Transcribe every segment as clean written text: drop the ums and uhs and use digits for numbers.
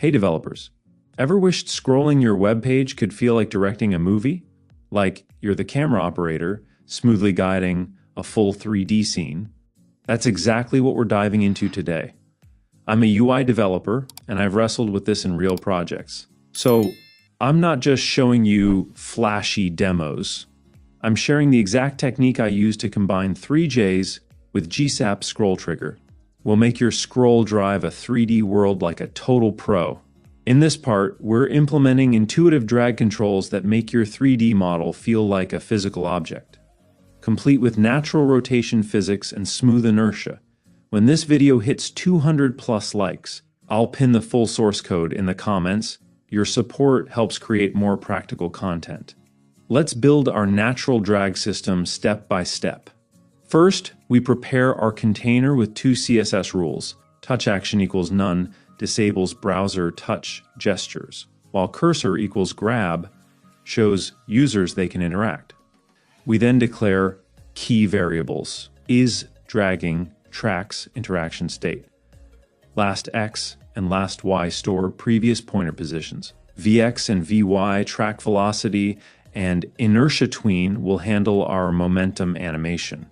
Hey developers, ever wished scrolling your web page could feel like directing a movie? Like you're the camera operator, smoothly guiding a full 3D scene? That's exactly what we're diving into today. I'm a UI developer, and I've wrestled with this in real projects. So I'm not just showing you flashy demos. I'm sharing the exact technique I use to combine Three.js with G-Sap scroll trigger. We'll make your scroll drive a 3D world like a total pro. In this part, we're implementing intuitive drag controls that make your 3D model feel like a physical object, complete with natural rotation physics and smooth inertia. When this video hits 200+ likes, I'll pin the full source code in the comments. Your support helps create more practical content. Let's build our natural drag system step by step. First, we prepare our container with two CSS rules. Touch action equals none disables browser touch gestures, while cursor equals grab shows users they can interact. We then declare key variables: is dragging tracks interaction state. Last X and last Y store previous pointer positions. VX and VY track velocity, and inertia tween will handle our momentum animation.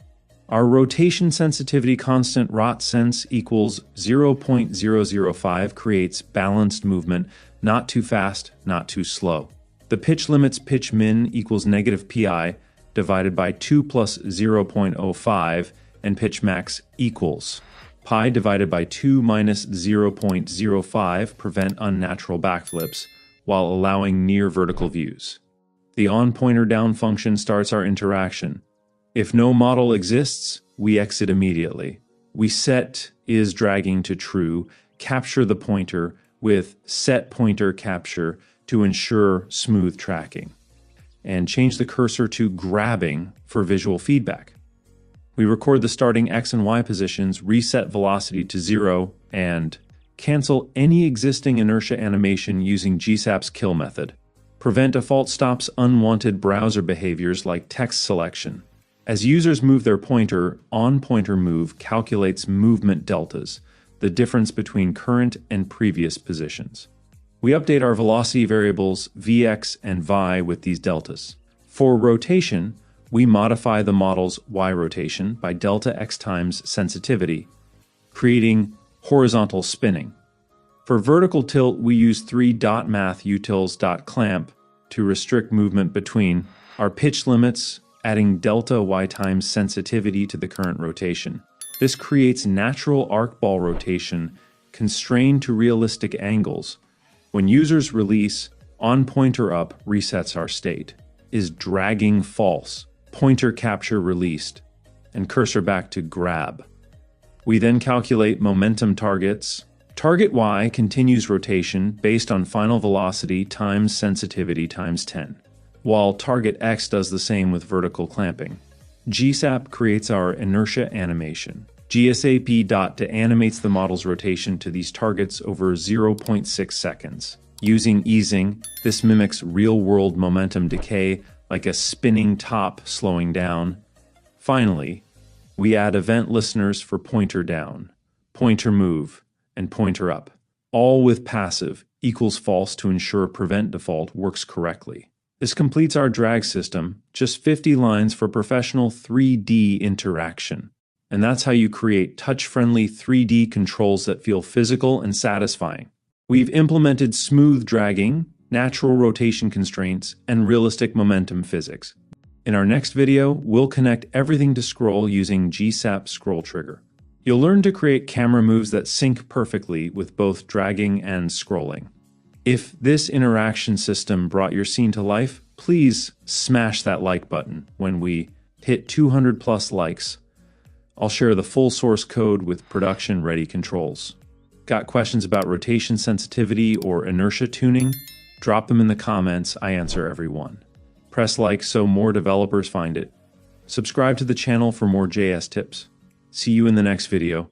Our rotation sensitivity constant rotsense equals 0.005 creates balanced movement, not too fast, not too slow. The pitch limits pitch min equals -pi divided by 2 plus 0.05, and pitch max equals pi divided by 2 minus 0.05 prevent unnatural backflips while allowing near vertical views. The on pointer down function starts our interaction. If no model exists, we exit immediately. We set is dragging to true, capture the pointer with set pointer capture to ensure smooth tracking, and change the cursor to grabbing for visual feedback. We record the starting X and Y positions, reset velocity to 0, and cancel any existing inertia animation using G-Sap's kill method. Prevent default stops unwanted browser behaviors like text selection. As users move their pointer, on-pointer move calculates movement deltas, the difference between current and previous positions. We update our velocity variables Vx and Vi with these deltas. For rotation, we modify the model's Y rotation by delta X times sensitivity, creating horizontal spinning. For vertical tilt, we use 3.math utils.clamp to restrict movement between our pitch limits, adding delta Y times sensitivity to the current rotation. This creates natural arc ball rotation constrained to realistic angles. When users release, on pointer up resets our state. Is dragging false, pointer capture released, and cursor back to grab. We then calculate momentum targets. Target Y continues rotation based on final velocity times sensitivity times 10. While target X does the same with vertical clamping. G-Sap creates our inertia animation. gsap animates the model's rotation to these targets over 0.6 seconds. Using easing, this mimics real-world momentum decay like a spinning top slowing down. Finally, we add event listeners for pointer down, pointer move, and pointer up, all with passive equals false to ensure prevent default works correctly. This completes our drag system, just 50 lines for professional 3D interaction. And that's how you create touch-friendly 3D controls that feel physical and satisfying. We've implemented smooth dragging, natural rotation constraints, and realistic momentum physics. In our next video, we'll connect everything to scroll using G-Sap scroll trigger. You'll learn to create camera moves that sync perfectly with both dragging and scrolling. If this interaction system brought your scene to life, please smash that like button. When we hit 200+ likes, I'll share the full source code with production-ready controls. Got questions about rotation sensitivity or inertia tuning? Drop them in the comments, I answer every one. Press like so more developers find it. Subscribe to the channel for more JS tips. See you in the next video.